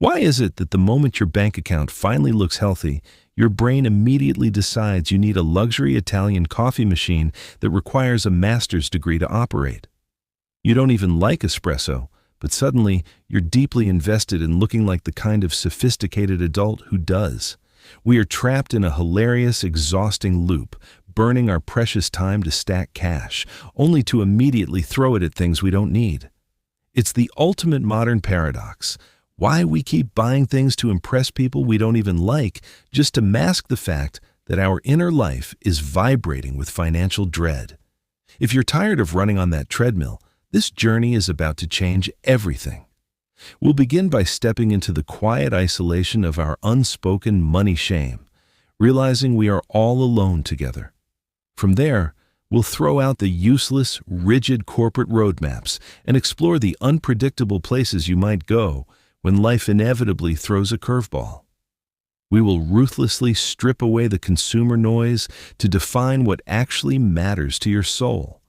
Why is it that the moment your bank account finally looks healthy, your brain immediately decides you need a luxury Italian coffee machine that requires a master's degree to operate? You don't even like espresso, but suddenly you're deeply invested in looking like the kind of sophisticated adult who does. We are trapped in a hilarious, exhausting loop, burning our precious time to stack cash, only to immediately throw it at things we don't need. It's the ultimate modern paradox. Why we keep buying things to impress people we don't even like, just to mask the fact that our inner life is vibrating with financial dread. If you're tired of running on that treadmill, this journey is about to change everything. We'll begin by stepping into the quiet isolation of our unspoken money shame, realizing we are all alone together. From there, we'll throw out the useless, rigid corporate roadmaps and explore the unpredictable places you might go when life inevitably throws a curveball. We will ruthlessly strip away the consumer noise to define what actually matters to your soul,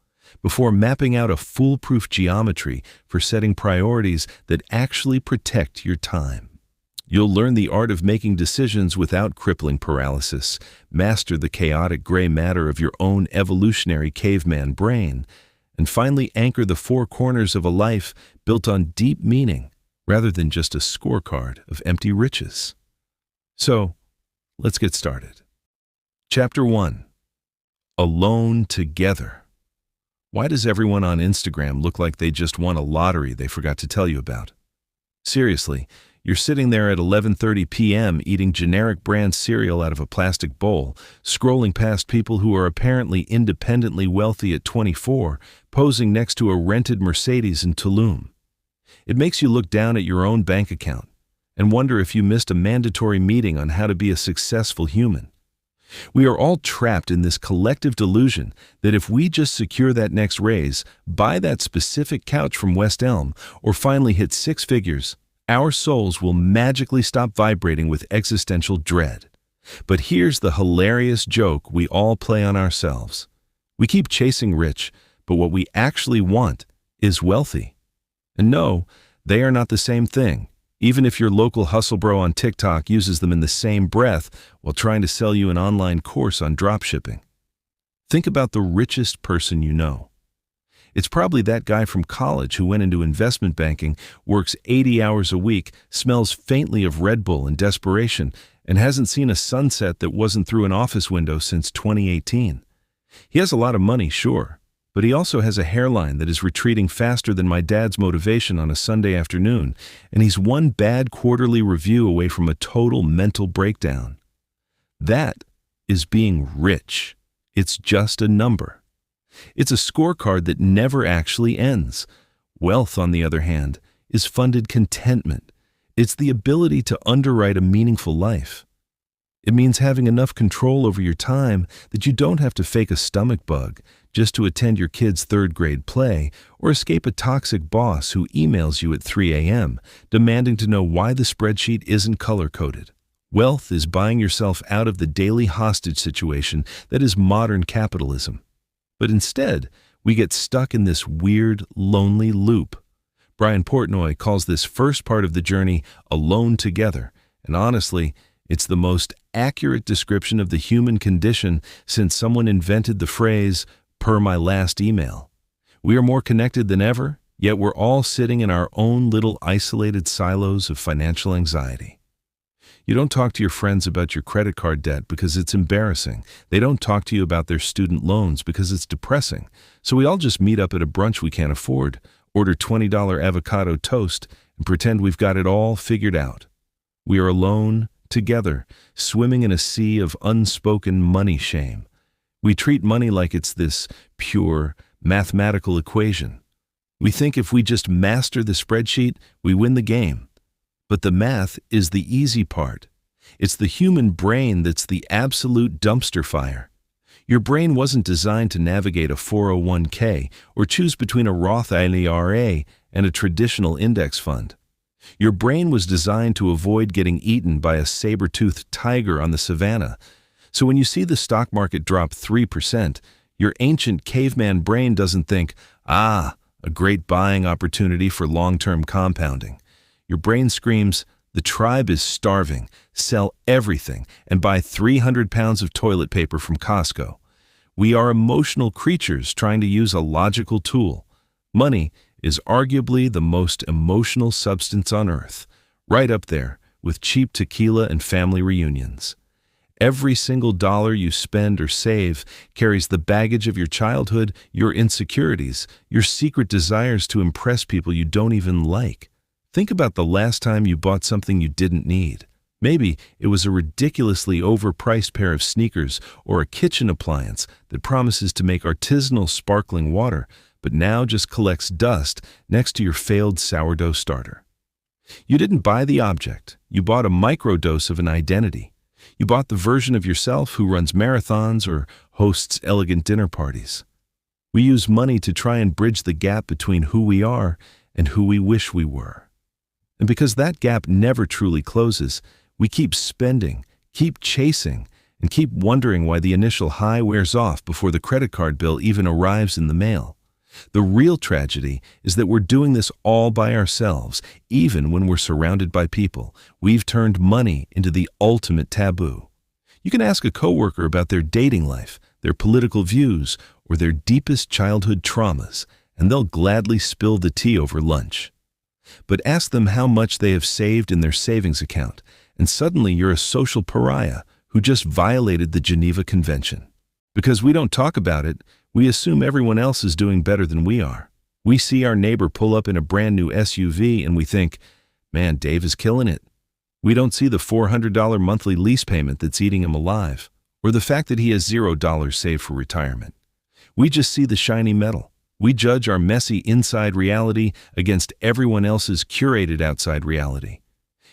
before mapping out a foolproof geometry for setting priorities that actually protect your time. You'll learn the art of making decisions without crippling paralysis, master the chaotic gray matter of your own evolutionary caveman brain, and finally anchor the four corners of a life built on deep meaning rather than just a scorecard of empty riches. So, let's get started. Chapter 1. Alone Together. Why does everyone on Instagram look like they just won a lottery they forgot to tell you about? Seriously, you're sitting there at 11:30 p.m. eating generic brand cereal out of a plastic bowl, scrolling past people who are apparently independently wealthy at 24, posing next to a rented Mercedes in Tulum. It makes you look down at your own bank account and wonder if you missed a mandatory meeting on how to be a successful human. We are all trapped in this collective delusion that if we just secure that next raise, buy that specific couch from West Elm, or finally hit six figures, our souls will magically stop vibrating with existential dread. But here's the hilarious joke we all play on ourselves. We keep chasing rich, but what we actually want is wealthy. And no, they are not the same thing, even if your local hustle bro on TikTok uses them in the same breath while trying to sell you an online course on dropshipping. Think about the richest person you know. It's probably that guy from college who went into investment banking, works 80 hours a week, smells faintly of Red Bull in desperation, and hasn't seen a sunset that wasn't through an office window since 2018. He has a lot of money, sure, but he also has a hairline that is retreating faster than my dad's motivation on a Sunday afternoon, and he's one bad quarterly review away from a total mental breakdown. That is being rich. It's just a number. It's a scorecard that never actually ends. Wealth, on the other hand, is funded contentment. It's the ability to underwrite a meaningful life. It means having enough control over your time that you don't have to fake a stomach bug just to attend your kid's third-grade play or escape a toxic boss who emails you at 3 a.m. demanding to know why the spreadsheet isn't color-coded. Wealth is buying yourself out of the daily hostage situation that is modern capitalism. But instead, we get stuck in this weird, lonely loop. Brian Portnoy calls this first part of the journey alone together, and honestly, it's the most accurate description of the human condition since someone invented the phrase, "per my last email." We are more connected than ever, yet we're all sitting in our own little isolated silos of financial anxiety. You don't talk to your friends about your credit card debt because it's embarrassing. They don't talk to you about their student loans because it's depressing. So we all just meet up at a brunch we can't afford, order $20 avocado toast, and pretend we've got it all figured out. We are alone, together, swimming in a sea of unspoken money shame. We treat money like it's this pure, mathematical equation. We think if we just master the spreadsheet, we win the game. But the math is the easy part. It's the human brain that's the absolute dumpster fire. Your brain wasn't designed to navigate a 401k or choose between a Roth IRA and a traditional index fund. Your brain was designed to avoid getting eaten by a saber-toothed tiger on the savannah. So when you see the stock market drop 3%, your ancient caveman brain doesn't think, a great buying opportunity for long-term compounding. Your brain screams, The tribe is starving. Sell everything and buy 300 pounds of toilet paper from Costco. We are emotional creatures trying to use a logical tool. Money is arguably the most emotional substance on earth, right up there with cheap tequila and family reunions. Every single dollar you spend or save carries the baggage of your childhood, your insecurities, your secret desires to impress people you don't even like. Think about the last time you bought something you didn't need. Maybe it was a ridiculously overpriced pair of sneakers or a kitchen appliance that promises to make artisanal sparkling water, but now just collects dust next to your failed sourdough starter. You didn't buy the object. You bought a microdose of an identity. You bought the version of yourself who runs marathons or hosts elegant dinner parties. We use money to try and bridge the gap between who we are and who we wish we were. And because that gap never truly closes, we keep spending, keep chasing, and keep wondering why the initial high wears off before the credit card bill even arrives in the mail. The real tragedy is that we're doing this all by ourselves, even when we're surrounded by people. We've turned money into the ultimate taboo. You can ask a coworker about their dating life, their political views, or their deepest childhood traumas, and they'll gladly spill the tea over lunch. But ask them how much they have saved in their savings account, and suddenly you're a social pariah who just violated the Geneva Convention. Because we don't talk about it, we assume everyone else is doing better than we are. We see our neighbor pull up in a brand new SUV and we think, man, Dave is killing it. We don't see the $400 monthly lease payment that's eating him alive, or the fact that he has $0 saved for retirement. We just see the shiny metal. We judge our messy inside reality against everyone else's curated outside reality.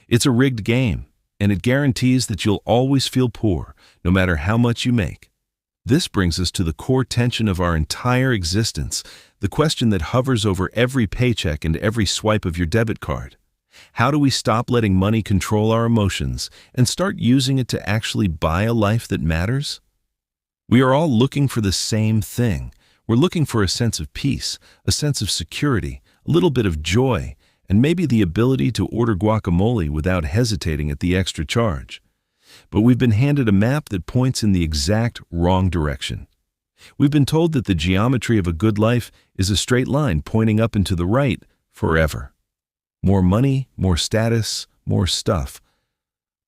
It's a rigged game, and it guarantees that you'll always feel poor, no matter how much you make. This brings us to the core tension of our entire existence, the question that hovers over every paycheck and every swipe of your debit card. How do we stop letting money control our emotions and start using it to actually buy a life that matters? We are all looking for the same thing. We're looking for a sense of peace, a sense of security, a little bit of joy, and maybe the ability to order guacamole without hesitating at the extra charge. But we've been handed a map that points in the exact wrong direction. We've been told that the geometry of a good life is a straight line pointing up and to the right forever. More money, more status, more stuff.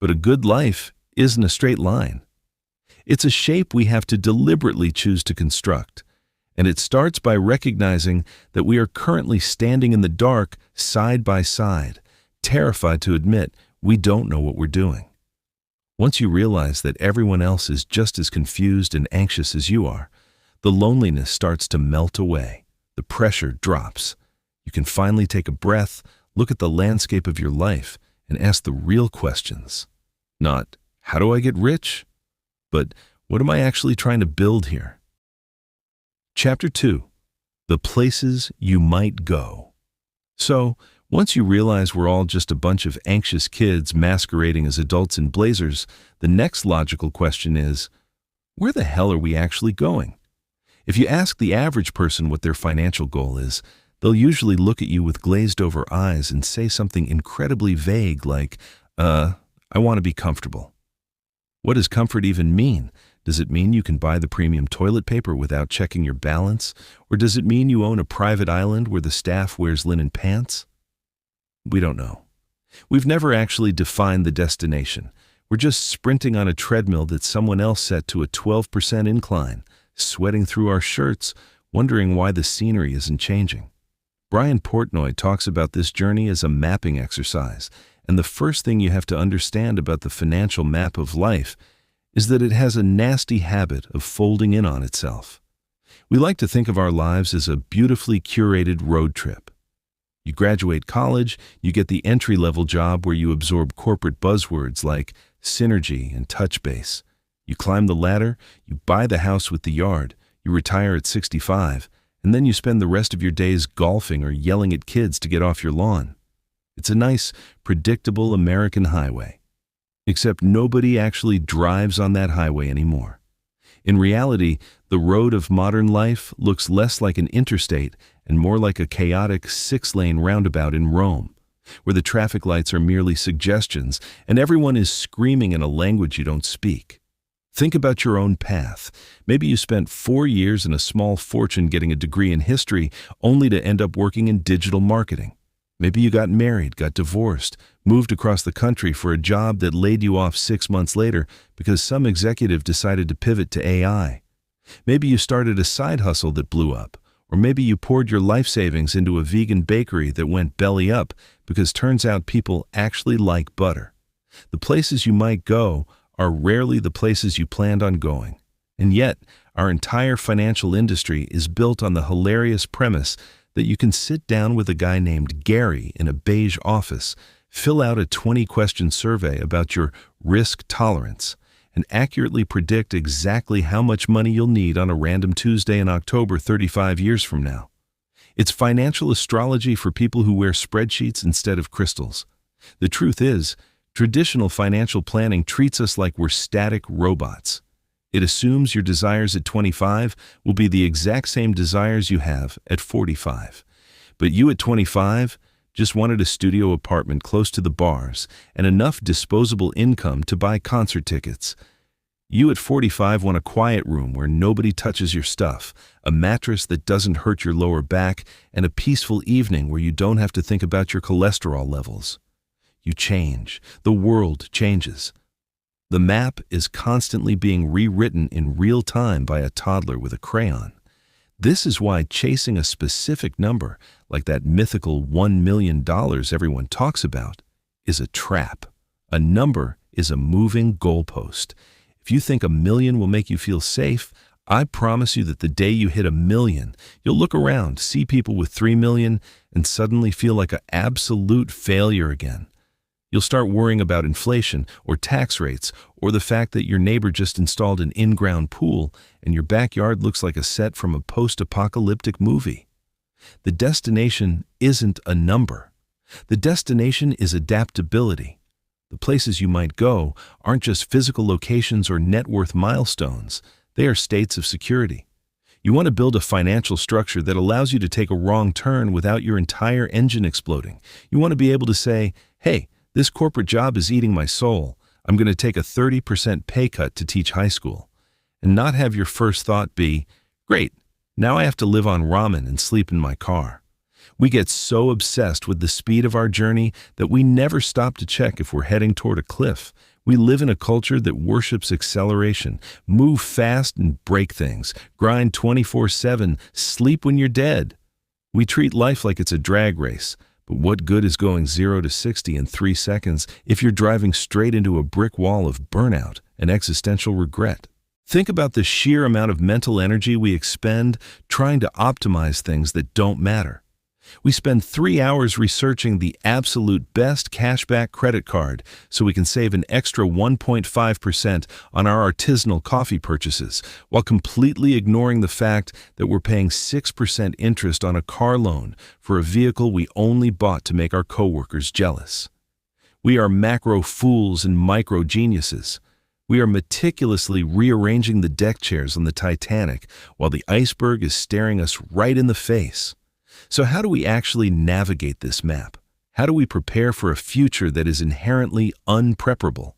But a good life isn't a straight line. It's a shape we have to deliberately choose to construct. And it starts by recognizing that we are currently standing in the dark side by side, terrified to admit we don't know what we're doing. Once you realize that everyone else is just as confused and anxious as you are, the loneliness starts to melt away. The pressure drops. You can finally take a breath, look at the landscape of your life, and ask the real questions. Not, how do I get rich? But, what am I actually trying to build here? Chapter 2. The Places You Might Go. So, once you realize we're all just a bunch of anxious kids masquerading as adults in blazers, the next logical question is, where the hell are we actually going? If you ask the average person what their financial goal is, they'll usually look at you with glazed-over eyes and say something incredibly vague like, I want to be comfortable. What does comfort even mean? Does it mean you can buy the premium toilet paper without checking your balance? Or does it mean you own a private island where the staff wears linen pants? We don't know. We've never actually defined the destination. We're just sprinting on a treadmill that someone else set to a 12% incline, sweating through our shirts, wondering why the scenery isn't changing. Brian Portnoy talks about this journey as a mapping exercise, and the first thing you have to understand about the financial map of life is that it has a nasty habit of folding in on itself. We like to think of our lives as a beautifully curated road trip. You graduate college, you get the entry-level job where you absorb corporate buzzwords like synergy and touch base. You climb the ladder, you buy the house with the yard, you retire at 65, and then you spend the rest of your days golfing or yelling at kids to get off your lawn. It's a nice, predictable American highway. Except nobody actually drives on that highway anymore. In reality, the road of modern life looks less like an interstate and more like a chaotic 6-lane roundabout in Rome. where the traffic lights are merely suggestions and everyone is screaming in a language you don't speak. Think about your own path. Maybe you spent 4 years and a small fortune getting a degree in history only to end up working in digital marketing. Maybe you got married, got divorced, moved across the country for a job that laid you off 6 months later because some executive decided to pivot to AI. Maybe you started a side hustle that blew up, or maybe you poured your life savings into a vegan bakery that went belly up because turns out people actually like butter. The places you might go are rarely the places you planned on going. And yet, our entire financial industry is built on the hilarious premise that you can sit down with a guy named Gary in a beige office, fill out a 20-question survey about your risk tolerance, and accurately predict exactly how much money you'll need on a random Tuesday in October 35 years from now. It's financial astrology for people who wear spreadsheets instead of crystals. The truth is, traditional financial planning treats us like we're static robots. It assumes your desires at 25 will be the exact same desires you have at 45. But you at 25 just wanted a studio apartment close to the bars and enough disposable income to buy concert tickets. You at 45 want a quiet room where nobody touches your stuff, a mattress that doesn't hurt your lower back, and a peaceful evening where you don't have to think about your cholesterol levels. You change. The world changes. The map is constantly being rewritten in real time by a toddler with a crayon. This is why chasing a specific number, like that mythical $1 million everyone talks about, is a trap. A number is a moving goalpost. If you think 1 million will make you feel safe, I promise you that the day you hit 1 million, you'll look around, see people with 3 million, and suddenly feel like an absolute failure again. You'll start worrying about inflation or tax rates or the fact that your neighbor just installed an in-ground pool and your backyard looks like a set from a post-apocalyptic movie. The destination isn't a number. The destination is adaptability. The places you might go aren't just physical locations or net worth milestones. They are states of security. You want to build a financial structure that allows you to take a wrong turn without your entire engine exploding. You want to be able to say, hey, this corporate job is eating my soul. I'm going to take a 30% pay cut to teach high school. And not have your first thought be, great, now I have to live on ramen and sleep in my car. We get so obsessed with the speed of our journey that we never stop to check if we're heading toward a cliff. We live in a culture that worships acceleration, move fast and break things, grind 24/7, sleep when you're dead. We treat life like it's a drag race. But what good is going 0 to 60 in 3 seconds if you're driving straight into a brick wall of burnout and existential regret? Think about the sheer amount of mental energy we expend trying to optimize things that don't matter. We spend 3 hours researching the absolute best cashback credit card so we can save an extra 1.5% on our artisanal coffee purchases, while completely ignoring the fact that we're paying 6% interest on a car loan for a vehicle we only bought to make our coworkers jealous. We are macro fools and micro geniuses. We are meticulously rearranging the deck chairs on the Titanic while the iceberg is staring us right in the face. So how do we actually navigate this map? How do we prepare for a future that is inherently unpreparable?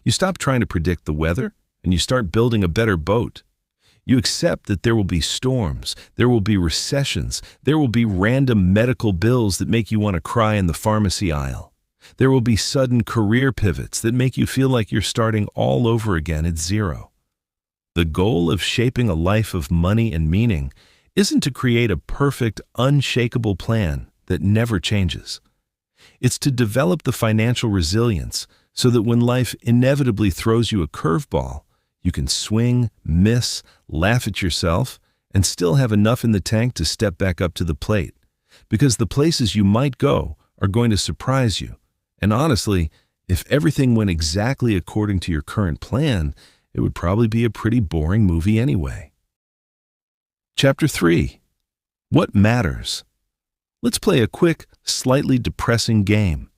You stop trying to predict the weather, and you start building a better boat. You accept that there will be storms, there will be recessions, there will be random medical bills that make you want to cry in the pharmacy aisle. There will be sudden career pivots that make you feel like you're starting all over again at zero. The goal of shaping a life of money and meaning isn't to create a perfect, unshakable plan that never changes. It's to develop the financial resilience so that when life inevitably throws you a curveball, you can swing, miss, laugh at yourself, and still have enough in the tank to step back up to the plate. Because the places you might go are going to surprise you. And honestly, if everything went exactly according to your current plan, it would probably be a pretty boring movie anyway. Chapter 3. What matters? Let's play a quick, slightly depressing game.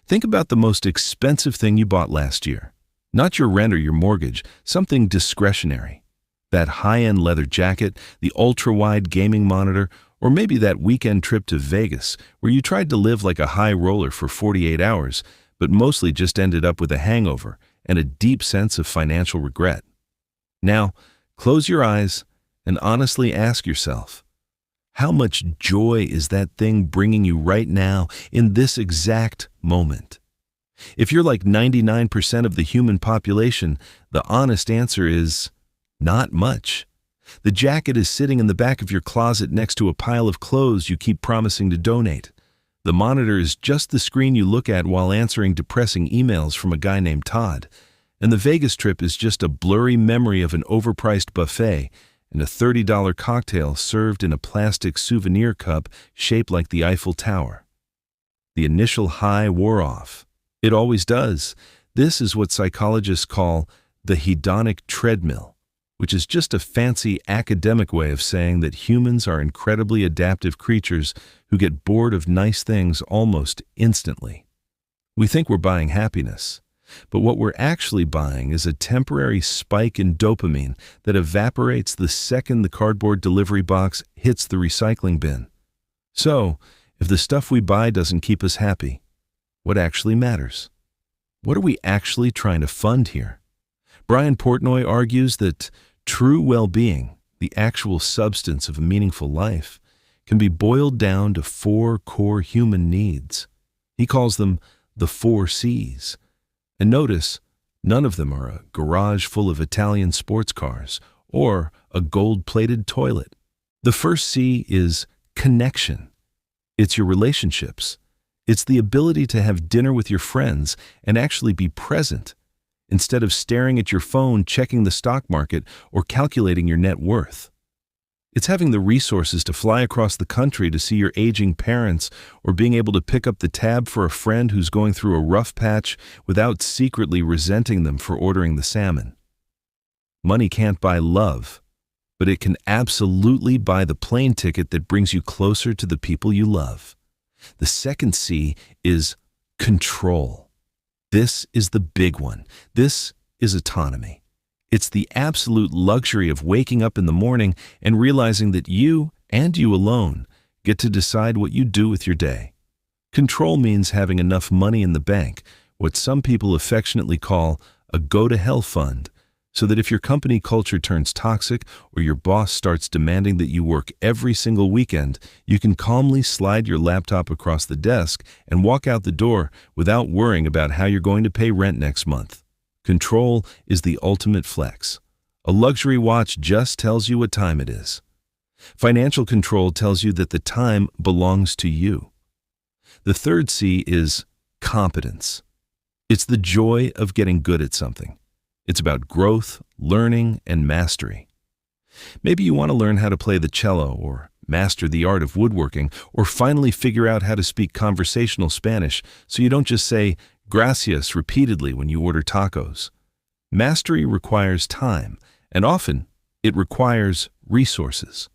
Think about the most expensive thing you bought last year. Not your rent or your mortgage, something discretionary. That high-end leather jacket, the ultra-wide gaming monitor, Or maybe that weekend trip to Vegas where you tried to live like a high roller for 48 hours, but mostly just ended up with a hangover and a deep sense of financial regret. Now, close your eyes and honestly ask yourself, how much joy is that thing bringing you right now in this exact moment? If you're like 99% of the human population, the honest answer is not much. The jacket is sitting in the back of your closet next to a pile of clothes you keep promising to donate. The monitor is just the screen you look at while answering depressing emails from a guy named Todd. And the Vegas trip is just a blurry memory of an overpriced buffet and a $30 cocktail served in a plastic souvenir cup shaped like the Eiffel Tower. The initial high wore off. It always does. This is what psychologists call the hedonic treadmill, which is just a fancy academic way of saying that humans are incredibly adaptive creatures who get bored of nice things almost instantly. We think we're buying happiness, but what we're actually buying is a temporary spike in dopamine that evaporates the second the cardboard delivery box hits the recycling bin. So, if the stuff we buy doesn't keep us happy, what actually matters? What are we actually trying to fund here? Brian Portnoy argues that true well-being, the actual substance of a meaningful life, can be boiled down to 4 core human needs. He calls them the 4 C's. And notice, none of them are a garage full of Italian sports cars or a gold-plated toilet. The first C is connection. It's your relationships. It's the ability to have dinner with your friends and actually be present, instead of staring at your phone, checking the stock market, or calculating your net worth. It's having the resources to fly across the country to see your aging parents, or being able to pick up the tab for a friend who's going through a rough patch without secretly resenting them for ordering the salmon. Money can't buy love, but it can absolutely buy the plane ticket that brings you closer to the people you love. The second C is control. This is the big one. This is autonomy. It's the absolute luxury of waking up in the morning and realizing that you, and you alone, get to decide what you do with your day. Control means having enough money in the bank, what some people affectionately call a go-to-hell fund, so that if your company culture turns toxic or your boss starts demanding that you work every single weekend, you can calmly slide your laptop across the desk and walk out the door without worrying about how you're going to pay rent next month. Control is the ultimate flex. A luxury watch just tells you what time it is. Financial control tells you that the time belongs to you. The third C is competence. It's the joy of getting good at something. It's about growth, learning, and mastery. Maybe you want to learn how to play the cello, or master the art of woodworking, or finally figure out how to speak conversational Spanish so you don't just say gracias repeatedly when you order tacos. Mastery requires time, and often it requires resources.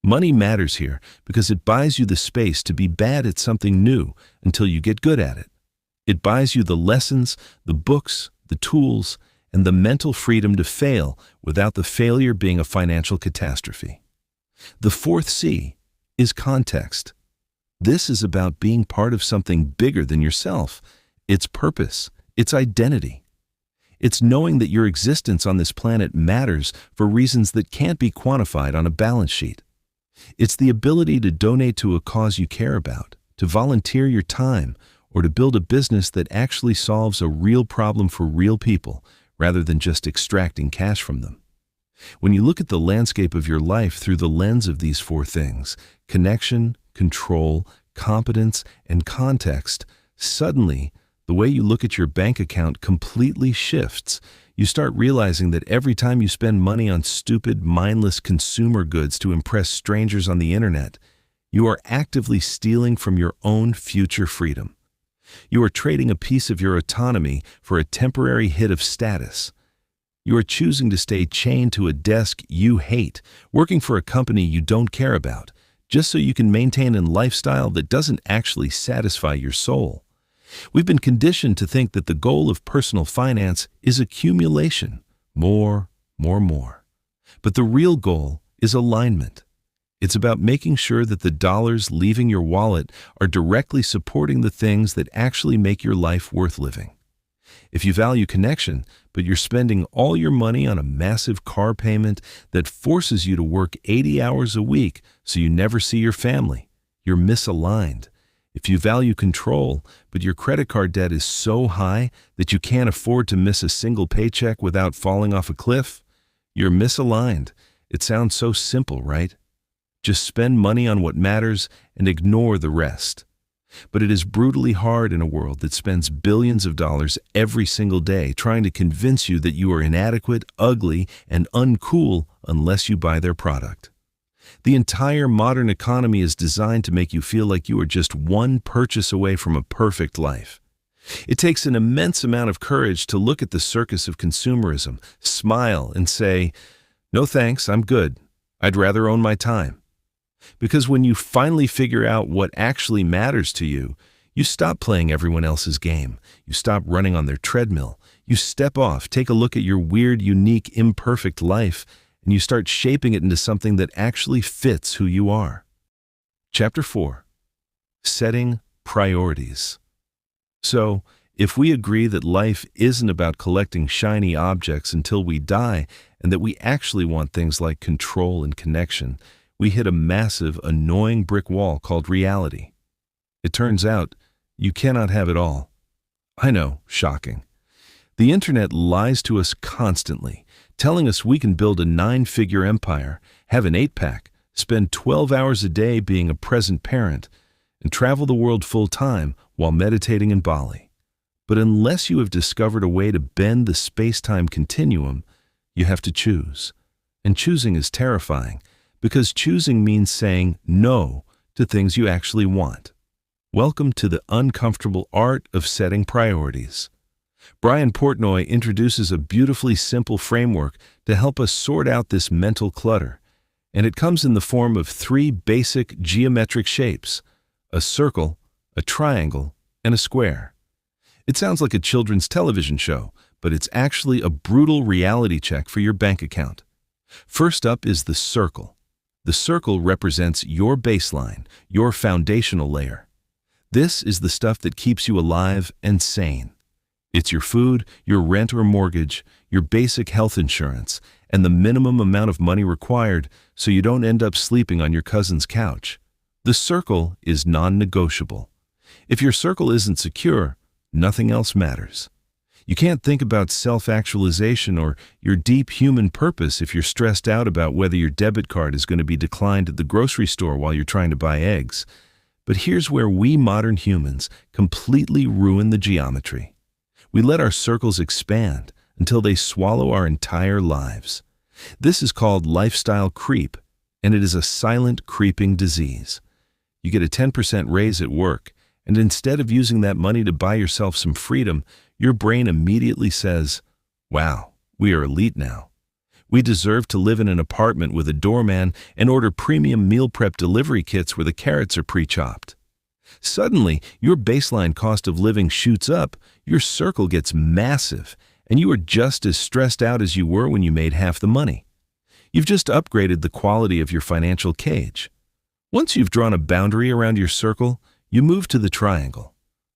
Money matters here because it buys you the space to be bad at something new until you get good at it. It buys you the lessons, the books, the tools, and the mental freedom to fail without the failure being a financial catastrophe. The fourth C is context. This is about being part of something bigger than yourself, its purpose, its identity. It's knowing that your existence on this planet matters for reasons that can't be quantified on a balance sheet. It's the ability to donate to a cause you care about, to volunteer your time, or to build a business that actually solves a real problem for real people, rather than just extracting cash from them. When you look at the landscape of your life through the lens of these 4 things, connection, control, competence, and context, suddenly, the way you look at your bank account completely shifts. You start realizing that every time you spend money on stupid, mindless consumer goods to impress strangers on the internet, you are actively stealing from your own future freedom. You are trading a piece of your autonomy for a temporary hit of status. You are choosing to stay chained to a desk you hate, working for a company you don't care about, just so you can maintain a lifestyle that doesn't actually satisfy your soul. We've been conditioned to think that the goal of personal finance is accumulation, more. But the real goal is alignment. It's about making sure that the dollars leaving your wallet are directly supporting the things that actually make your life worth living. If you value connection, but you're spending all your money on a massive car payment that forces you to work 80 hours a week so you never see your family, you're misaligned. If you value control, but your credit card debt is so high that you can't afford to miss a single paycheck without falling off a cliff, you're misaligned. It sounds so simple, right? Just spend money on what matters and ignore the rest. But it is brutally hard in a world that spends billions of dollars every single day trying to convince you that you are inadequate, ugly, and uncool unless you buy their product. The entire modern economy is designed to make you feel like you are just one purchase away from a perfect life. It takes an immense amount of courage to look at the circus of consumerism, smile, and say, "No thanks, I'm good. I'd rather own my time." Because when you finally figure out what actually matters to you, you stop playing everyone else's game. You stop running on their treadmill. You step off, take a look at your weird, unique, imperfect life, and you start shaping it into something that actually fits who you are. Chapter 4. Setting Priorities. So, if we agree that life isn't about collecting shiny objects until we die, and that we actually want things like control and connection, we hit a massive, annoying brick wall called reality. It turns out, you cannot have it all. I know, shocking. The internet lies to us constantly, telling us we can build a 9-figure empire, have an 8-pack, spend 12 hours a day being a present parent, and travel the world full-time while meditating in Bali. But unless you have discovered a way to bend the space-time continuum, you have to choose. And choosing is terrifying, because choosing means saying no to things you actually want. Welcome to the uncomfortable art of setting priorities. Brian Portnoy introduces a beautifully simple framework to help us sort out this mental clutter, and it comes in the form of 3 basic geometric shapes: a circle, a triangle, and a square. It sounds like a children's television show, but it's actually a brutal reality check for your bank account. First up is the circle. The circle represents your baseline, your foundational layer. This is the stuff that keeps you alive and sane. It's your food, your rent or mortgage, your basic health insurance, and the minimum amount of money required so you don't end up sleeping on your cousin's couch. The circle is non-negotiable. If your circle isn't secure, nothing else matters. You can't think about self-actualization or your deep human purpose if you're stressed out about whether your debit card is going to be declined at the grocery store while you're trying to buy eggs. But here's where we modern humans completely ruin the geometry. We let our circles expand until they swallow our entire lives. This is called lifestyle creep, and it is a silent creeping disease. You get a 10% raise at work, and instead of using that money to buy yourself some freedom, your brain immediately says, "Wow, we are elite now. We deserve to live in an apartment with a doorman and order premium meal prep delivery kits where the carrots are pre-chopped." Suddenly, your baseline cost of living shoots up, your circle gets massive, and you are just as stressed out as you were when you made half the money. You've just upgraded the quality of your financial cage. Once you've drawn a boundary around your circle, you move to the triangle.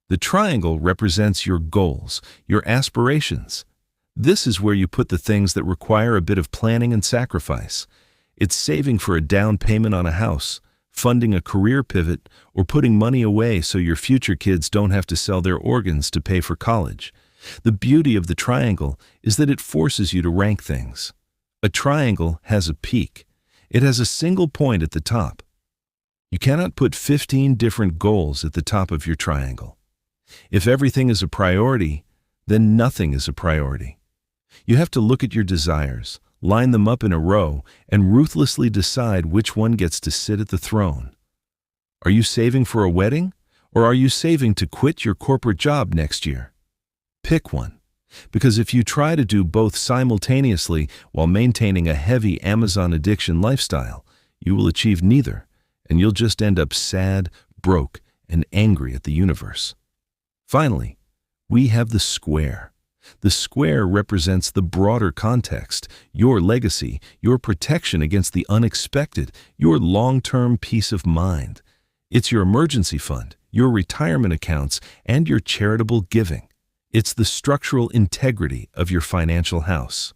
The triangle represents your goals, your aspirations. This is where you put the things that require a bit of planning and sacrifice. It's saving for a down payment on a house, funding a career pivot, or putting money away so your future kids don't have to sell their organs to pay for college. The beauty of the triangle is that it forces you to rank things. A triangle has a peak. It has a single point at the top. You cannot put 15 different goals at the top of your triangle. If everything is a priority, then nothing is a priority. You have to look at your desires, line them up in a row, and ruthlessly decide which one gets to sit at the throne. Are you saving for a wedding, or are you saving to quit your corporate job next year? Pick one, because if you try to do both simultaneously while maintaining a heavy Amazon addiction lifestyle, you will achieve neither, and you'll just end up sad, broke, and angry at the universe. Finally, we have the square. The square represents the broader context, your legacy, your protection against the unexpected, your long-term peace of mind. It's your emergency fund, your retirement accounts, and your charitable giving. It's the structural integrity of your financial house.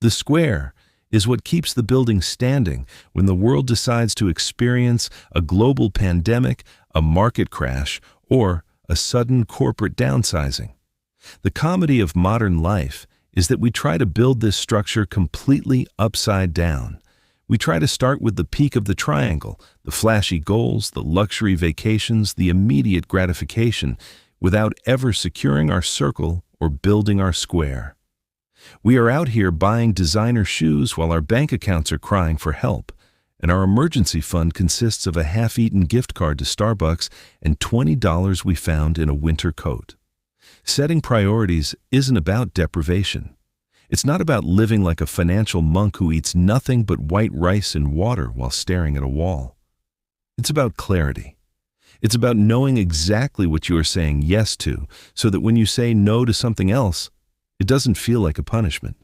The square is what keeps the building standing when the world decides to experience a global pandemic, a market crash, or a sudden corporate downsizing. The comedy of modern life is that we try to build this structure completely upside down. We try to start with the peak of the triangle, the flashy goals, the luxury vacations, the immediate gratification, without ever securing our circle or building our square. We are out here buying designer shoes while our bank accounts are crying for help, and our emergency fund consists of a half-eaten gift card to Starbucks and $20 we found in a winter coat. Setting priorities isn't about deprivation. It's not about living like a financial monk who eats nothing but white rice and water while staring at a wall. It's about clarity. It's about knowing exactly what you are saying yes to, so that when you say no to something else, it doesn't feel like a punishment.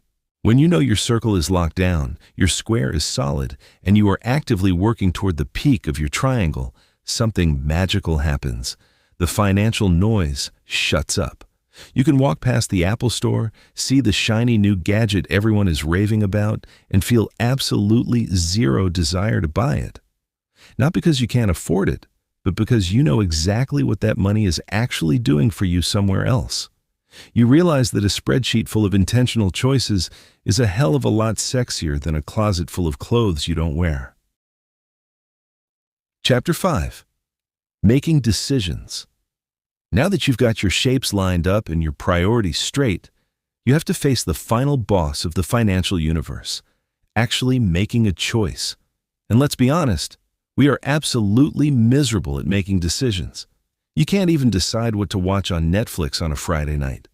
When you know your circle is locked down, your square is solid, and you are actively working toward the peak of your triangle, something magical happens. The financial noise shuts up. You can walk past the Apple Store, see the shiny new gadget everyone is raving about, and feel absolutely zero desire to buy it. Not because you can't afford it, but because you know exactly what that money is actually doing for you somewhere else. You realize that a spreadsheet full of intentional choices is a hell of a lot sexier than a closet full of clothes you don't wear. Chapter 5. Making decisions. Now that you've got your shapes lined up and your priorities straight, you have to face the final boss of the financial universe, actually making a choice. And let's be honest, we are absolutely miserable at making decisions. You can't even decide what to watch on Netflix on a Friday night.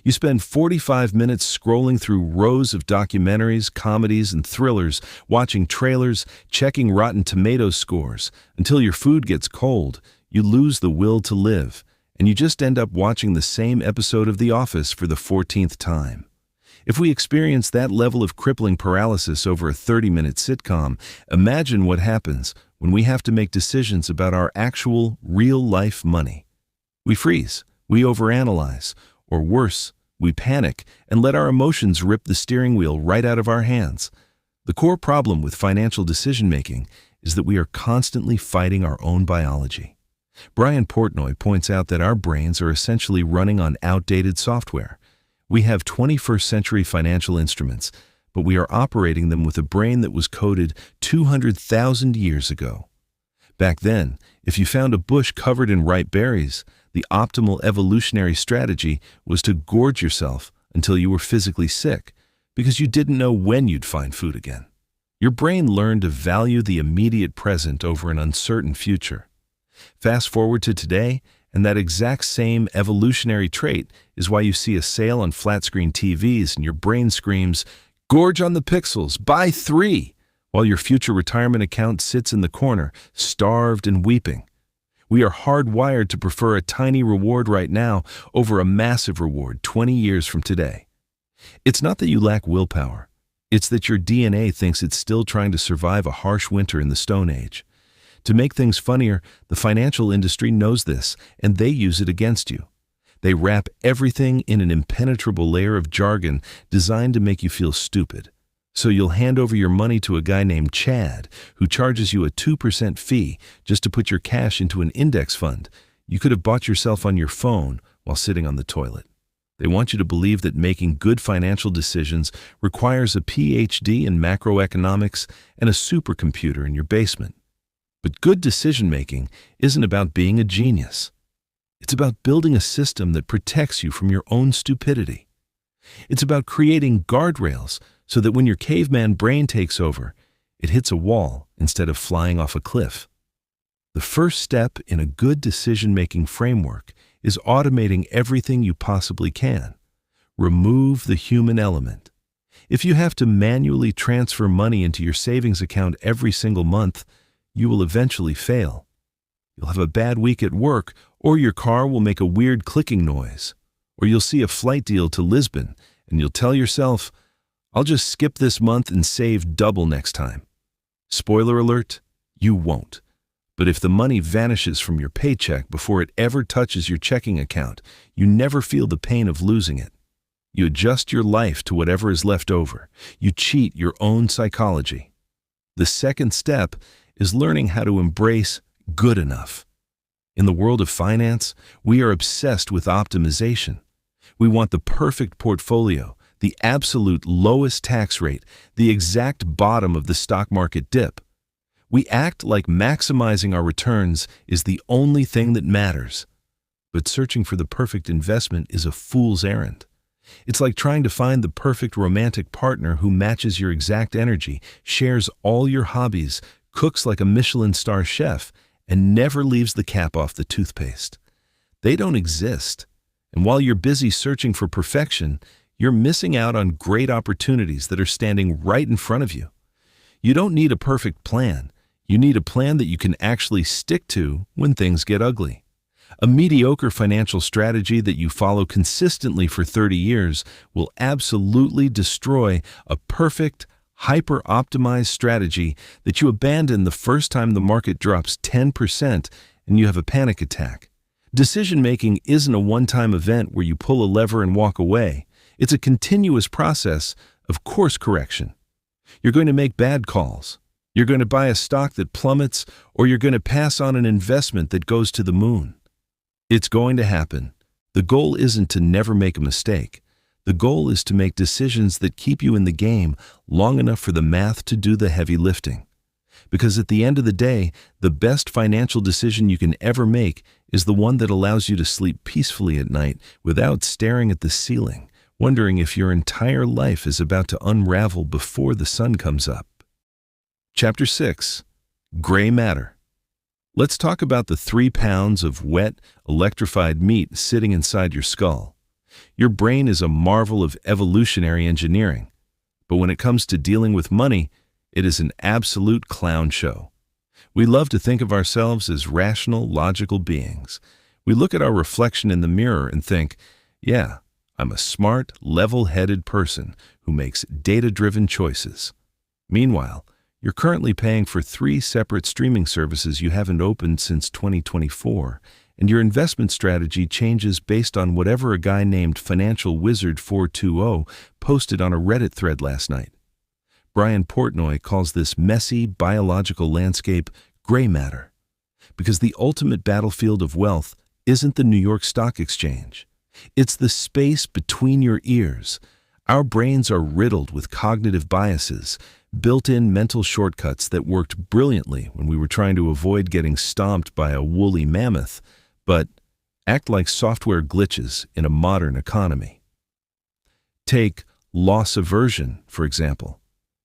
You spend 45 minutes scrolling through rows of documentaries, comedies, and thrillers, watching trailers, checking Rotten Tomatoes scores. Until your food gets cold, you lose the will to live, and you just end up watching the same episode of The Office for the 14th time. If we experience that level of crippling paralysis over a 30-minute sitcom, imagine what happens when we have to make decisions about our actual, real-life money. We freeze, we overanalyze, or worse, we panic and let our emotions rip the steering wheel right out of our hands. The core problem with financial decision-making is that we are constantly fighting our own biology. Brian Portnoy points out that our brains are essentially running on outdated software. We have 21st century financial instruments, but we are operating them with a brain that was coded 200,000 years ago. Back then, if you found a bush covered in ripe berries, the optimal evolutionary strategy was to gorge yourself until you were physically sick, because you didn't know when you'd find food again. Your brain learned to value the immediate present over an uncertain future. Fast forward to today, and that exact same evolutionary trait is why you see a sale on flat-screen TVs and your brain screams, "Gorge on the pixels, buy 3!" while your future retirement account sits in the corner, starved and weeping. We are hardwired to prefer a tiny reward right now over a massive reward 20 years from today. It's not that you lack willpower. It's that your DNA thinks it's still trying to survive a harsh winter in the Stone Age. To make things funnier, the financial industry knows this, and they use it against you. They wrap everything in an impenetrable layer of jargon designed to make you feel stupid. So you'll hand over your money to a guy named Chad, who charges you a 2% fee just to put your cash into an index fund you could have bought yourself on your phone while sitting on the toilet. They want you to believe that making good financial decisions requires a PhD in macroeconomics and a supercomputer in your basement. But good decision-making isn't about being a genius. It's about building a system that protects you from your own stupidity. It's about creating guardrails so that when your caveman brain takes over, it hits a wall instead of flying off a cliff. The first step in a good decision-making framework is automating everything you possibly can. Remove the human element. If you have to manually transfer money into your savings account every single month, you will eventually fail. You'll have a bad week at work, or your car will make a weird clicking noise, Or you'll see a flight deal to Lisbon, and you'll tell yourself, I'll just skip this month and save double next time. Spoiler alert, you won't. But if the money vanishes from your paycheck before it ever touches your checking account, you never feel the pain of losing it. You adjust your life to whatever is left over. You cheat your own psychology. The second step is learning how to embrace good enough. In the world of finance, we are obsessed with optimization. We want the perfect portfolio, the absolute lowest tax rate, the exact bottom of the stock market dip. We act like maximizing our returns is the only thing that matters. But searching for the perfect investment is a fool's errand. It's like trying to find the perfect romantic partner who matches your exact energy, shares all your hobbies, cooks like a Michelin star chef, and never leaves the cap off the toothpaste. They don't exist. And while you're busy searching for perfection, you're missing out on great opportunities that are standing right in front of you. You don't need a perfect plan. You need a plan that you can actually stick to when things get ugly. A mediocre financial strategy that you follow consistently for 30 years will absolutely destroy a perfect, hyper-optimized strategy that you abandon the first time the market drops 10% and you have a panic attack. Decision-making isn't a one-time event where you pull a lever and walk away. It's a continuous process of course correction. You're going to make bad calls. You're going to buy a stock that plummets, or you're going to pass on an investment that goes to the moon. It's going to happen. The goal isn't to never make a mistake. The goal is to make decisions that keep you in the game long enough for the math to do the heavy lifting. Because at the end of the day, the best financial decision you can ever make is the one that allows you to sleep peacefully at night without staring at the ceiling, wondering if your entire life is about to unravel before the sun comes up. Chapter 6. Gray Matter. Let's talk about the 3 pounds of wet, electrified meat sitting inside your skull. Your brain is a marvel of evolutionary engineering, but when it comes to dealing with money, it is an absolute clown show. We love to think of ourselves as rational, logical beings. We look at our reflection in the mirror and think, yeah, I'm a smart, level-headed person who makes data-driven choices. Meanwhile, you're currently paying for 3 separate streaming services you haven't opened since 2024, and your investment strategy changes based on whatever a guy named Financial Wizard 420 posted on a Reddit thread last night. Brian Portnoy calls this messy biological landscape gray matter, because the ultimate battlefield of wealth isn't the New York Stock Exchange. It's the space between your ears. Our brains are riddled with cognitive biases, built-in mental shortcuts that worked brilliantly when we were trying to avoid getting stomped by a woolly mammoth, but act like software glitches in a modern economy. Take loss aversion, for example.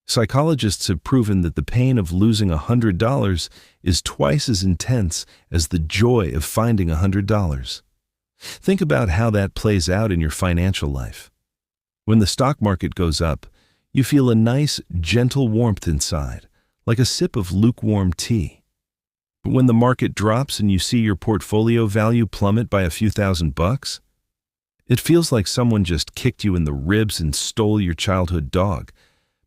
Psychologists have proven that the pain of losing $100 is twice as intense as the joy of finding $100. Think about how that plays out in your financial life. When the stock market goes up, you feel a nice, gentle warmth inside, like a sip of lukewarm tea. But when the market drops and you see your portfolio value plummet by a few $1,000s, it feels like someone just kicked you in the ribs and stole your childhood dog.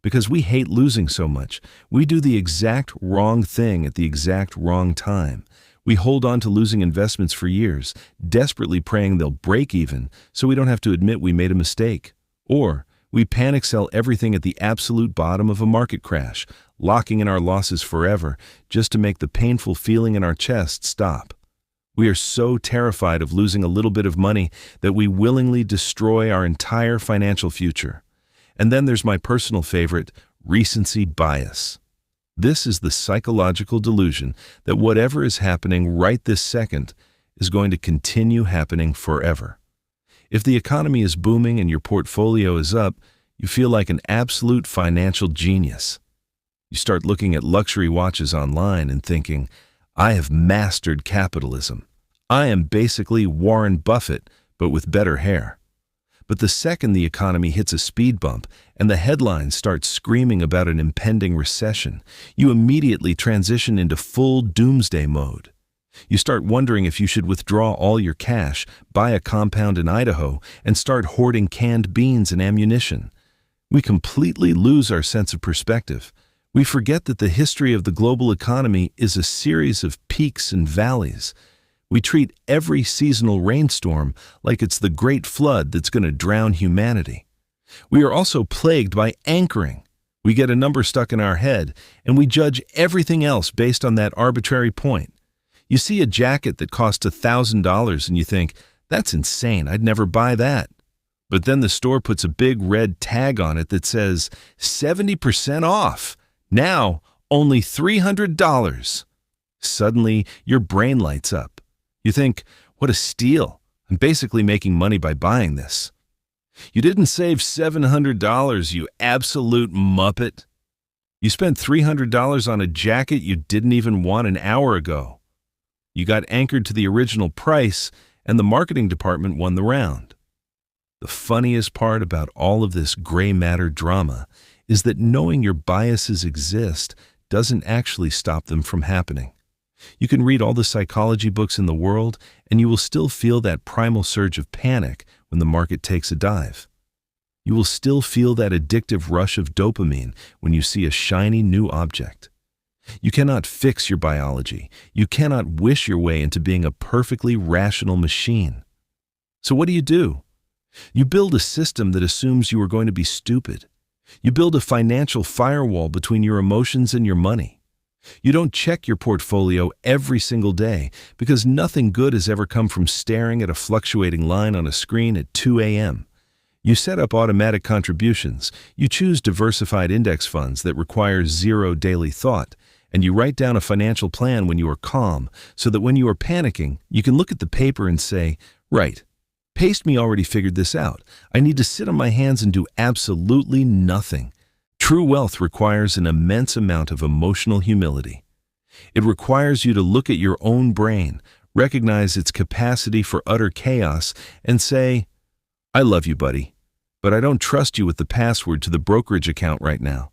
Because we hate losing so much, we do the exact wrong thing at the exact wrong time. We hold on to losing investments for years, desperately praying they'll break even so we don't have to admit we made a mistake. Or we panic sell everything at the absolute bottom of a market crash, locking in our losses forever just to make the painful feeling in our chest stop. We are so terrified of losing a little bit of money that we willingly destroy our entire financial future. And then there's my personal favorite, recency bias. This is the psychological delusion that whatever is happening right this second is going to continue happening forever. If the economy is booming and your portfolio is up, you feel like an absolute financial genius. You start looking at luxury watches online and thinking, I have mastered capitalism. I am basically Warren Buffett, but with better hair. But the second the economy hits a speed bump and the headlines start screaming about an impending recession, you immediately transition into full doomsday mode. You start wondering if you should withdraw all your cash, buy a compound in Idaho, and start hoarding canned beans and ammunition. We completely lose our sense of perspective. We forget that the history of the global economy is a series of peaks and valleys. We treat every seasonal rainstorm like it's the great flood that's going to drown humanity. We are also plagued by anchoring. We get a number stuck in our head, and we judge everything else based on that arbitrary point. You see a jacket that costs $1,000 and you think, that's insane, I'd never buy that. But then the store puts a big red tag on it that says 70% off. Now, only $300. Suddenly, your brain lights up. You think, what a steal. I'm basically making money by buying this. You didn't save $700, you absolute muppet. You spent $300 on a jacket you didn't even want an hour ago. You got anchored to the original price, and the marketing department won the round. The funniest part about all of this gray matter drama is that knowing your biases exist doesn't actually stop them from happening. You can read all the psychology books in the world, and you will still feel that primal surge of panic when the market takes a dive. You will still feel that addictive rush of dopamine when you see a shiny new object. You cannot fix your biology. You cannot wish your way into being a perfectly rational machine. So what do? You build a system that assumes you are going to be stupid. You build a financial firewall between your emotions and your money. You don't check your portfolio every single day because nothing good has ever come from staring at a fluctuating line on a screen at 2 a.m. You set up automatic contributions. You choose diversified index funds that require zero daily thought. And you write down a financial plan when you are calm so that when you are panicking, you can look at the paper and say, right, Paste Me already figured this out. I need to sit on my hands and do absolutely nothing. True wealth requires an immense amount of emotional humility. It requires you to look at your own brain, recognize its capacity for utter chaos, and say, I love you, buddy, but I don't trust you with the password to the brokerage account right now.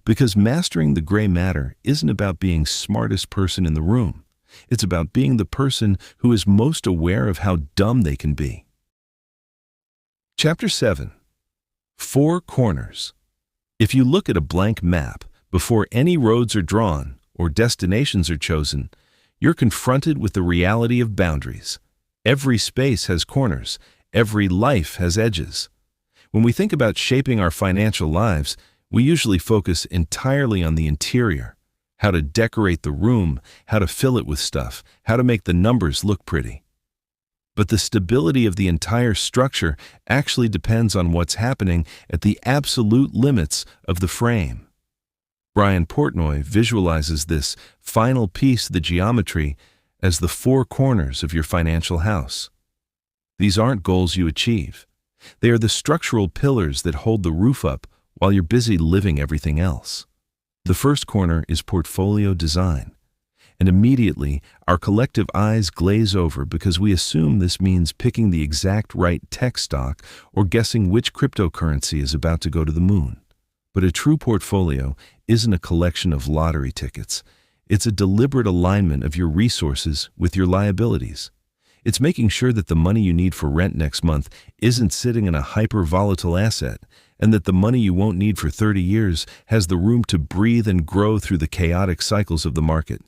Because mastering the gray matter isn't about being smartest person in the room. It's about being the person who is most aware of how dumb they can be. Chapter 7. 4 Corners. If you look at a blank map before any roads are drawn or destinations are chosen, you're confronted with the reality of boundaries. Every space has corners. Every life has edges. When we think about shaping our financial lives, we usually focus entirely on the interior. How to decorate the room, how to fill it with stuff, how to make the numbers look pretty. But the stability of the entire structure actually depends on what's happening at the absolute limits of the frame. Brian Portnoy visualizes this final piece of the geometry as the 4 corners of your financial house. These aren't goals you achieve. They are the structural pillars that hold the roof up while you're busy living everything else. The first corner is portfolio design, and immediately our collective eyes glaze over because we assume this means picking the exact right tech stock or guessing which cryptocurrency is about to go to the moon. But a true portfolio isn't a collection of lottery tickets. It's a deliberate alignment of your resources with your liabilities. It's making sure that the money you need for rent next month isn't sitting in a hyper-volatile asset, and that the money you won't need for 30 years has the room to breathe and grow through the chaotic cycles of the market.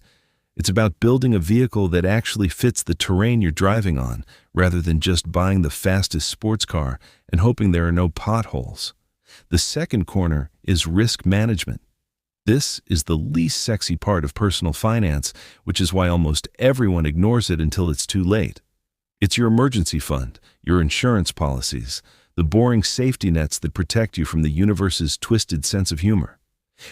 It's about building a vehicle that actually fits the terrain you're driving on, rather than just buying the fastest sports car and hoping there are no potholes. The second corner is risk management. This is the least sexy part of personal finance, which is why almost everyone ignores it until it's too late. It's your emergency fund, your insurance policies, the boring safety nets that protect you from the universe's twisted sense of humor.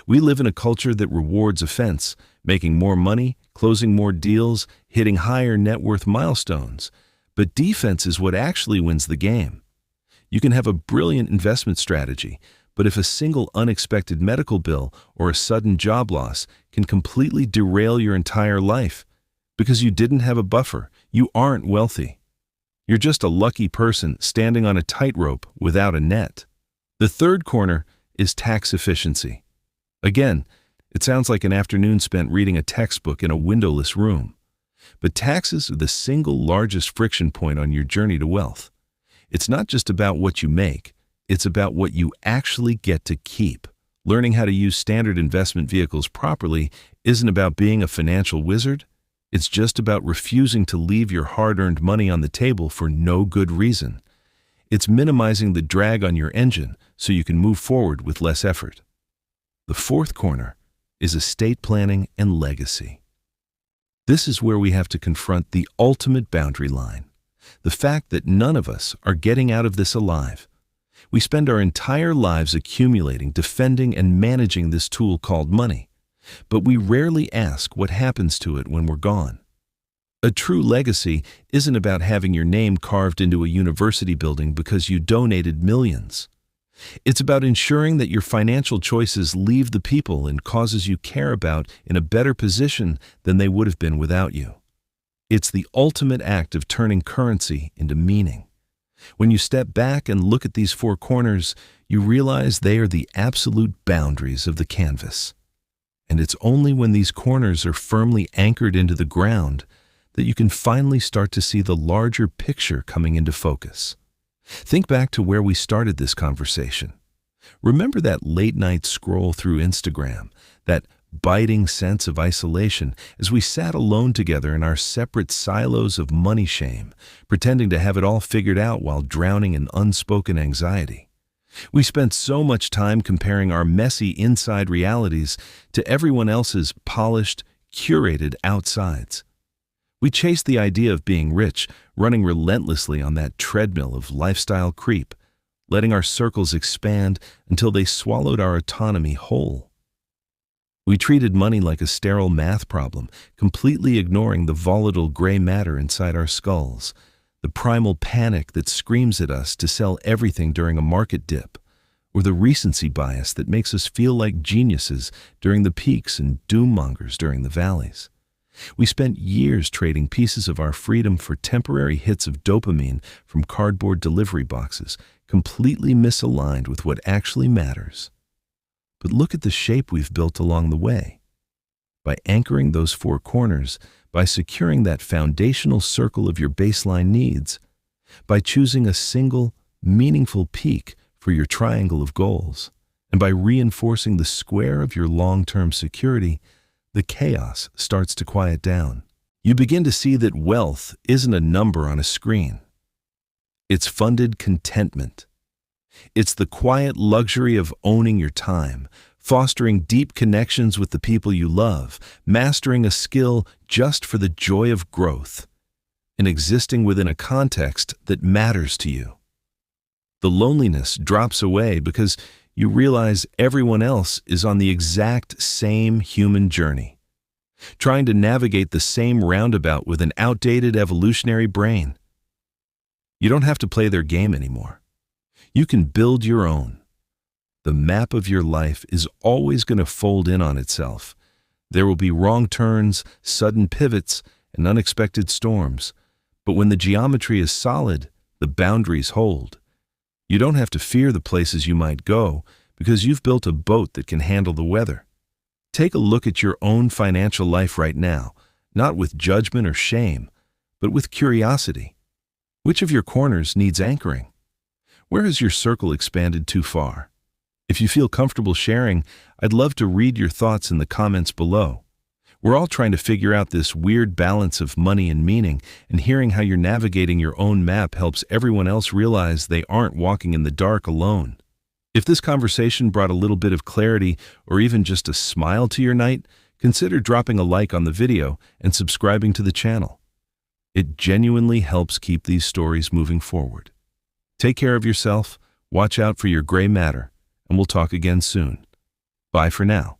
We live in a culture that rewards offense, making more money, closing more deals, hitting higher net worth milestones. But defense is what actually wins the game. You can have a brilliant investment strategy, but if a single unexpected medical bill or a sudden job loss can completely derail your entire life, because you didn't have a buffer, you aren't wealthy. You're just a lucky person standing on a tightrope without a net. The third corner is tax efficiency. Again, it sounds like an afternoon spent reading a textbook in a windowless room. But taxes are the single largest friction point on your journey to wealth. It's not just about what you make, it's about what you actually get to keep. Learning how to use standard investment vehicles properly isn't about being a financial wizard. It's just about refusing to leave your hard-earned money on the table for no good reason. It's minimizing the drag on your engine so you can move forward with less effort. The fourth corner is estate planning and legacy. This is where we have to confront the ultimate boundary line. The fact that none of us are getting out of this alive. We spend our entire lives accumulating, defending, and managing this tool called money, but we rarely ask what happens to it when we're gone. A true legacy isn't about having your name carved into a university building because you donated millions. It's about ensuring that your financial choices leave the people and causes you care about in a better position than they would have been without you. It's the ultimate act of turning currency into meaning. When you step back and look at these four corners, you realize they are the absolute boundaries of the canvas. And it's only when these corners are firmly anchored into the ground that you can finally start to see the larger picture coming into focus. Think back to where we started this conversation. Remember that late-night scroll through Instagram, that biting sense of isolation as we sat alone together in our separate silos of money shame, pretending to have it all figured out while drowning in unspoken anxiety. We spent so much time comparing our messy inside realities to everyone else's polished, curated outsides. We chased the idea of being rich, running relentlessly on that treadmill of lifestyle creep, letting our circles expand until they swallowed our autonomy whole. We treated money like a sterile math problem, completely ignoring the volatile gray matter inside our skulls, the primal panic that screams at us to sell everything during a market dip, or the recency bias that makes us feel like geniuses during the peaks and doommongers during the valleys. We spent years trading pieces of our freedom for temporary hits of dopamine from cardboard delivery boxes, completely misaligned with what actually matters. But look at the shape we've built along the way. By anchoring those four corners, by securing that foundational circle of your baseline needs, by choosing a single, meaningful peak for your triangle of goals, and by reinforcing the square of your long-term security, the chaos starts to quiet down. You begin to see that wealth isn't a number on a screen. It's funded contentment. It's the quiet luxury of owning your time, fostering deep connections with the people you love, mastering a skill just for the joy of growth, and existing within a context that matters to you. The loneliness drops away because you realize everyone else is on the exact same human journey, trying to navigate the same roundabout with an outdated evolutionary brain. You don't have to play their game anymore. You can build your own. The map of your life is always going to fold in on itself. There will be wrong turns, sudden pivots, and unexpected storms. But when the geometry is solid, the boundaries hold. You don't have to fear the places you might go because you've built a boat that can handle the weather. Take a look at your own financial life right now, not with judgment or shame, but with curiosity. Which of your corners needs anchoring? Where has your circle expanded too far? If you feel comfortable sharing, I'd love to read your thoughts in the comments below. We're all trying to figure out this weird balance of money and meaning, and hearing how you're navigating your own map helps everyone else realize they aren't walking in the dark alone. If this conversation brought a little bit of clarity or even just a smile to your night, consider dropping a like on the video and subscribing to the channel. It genuinely helps keep these stories moving forward. Take care of yourself, watch out for your gray matter, and we'll talk again soon. Bye for now.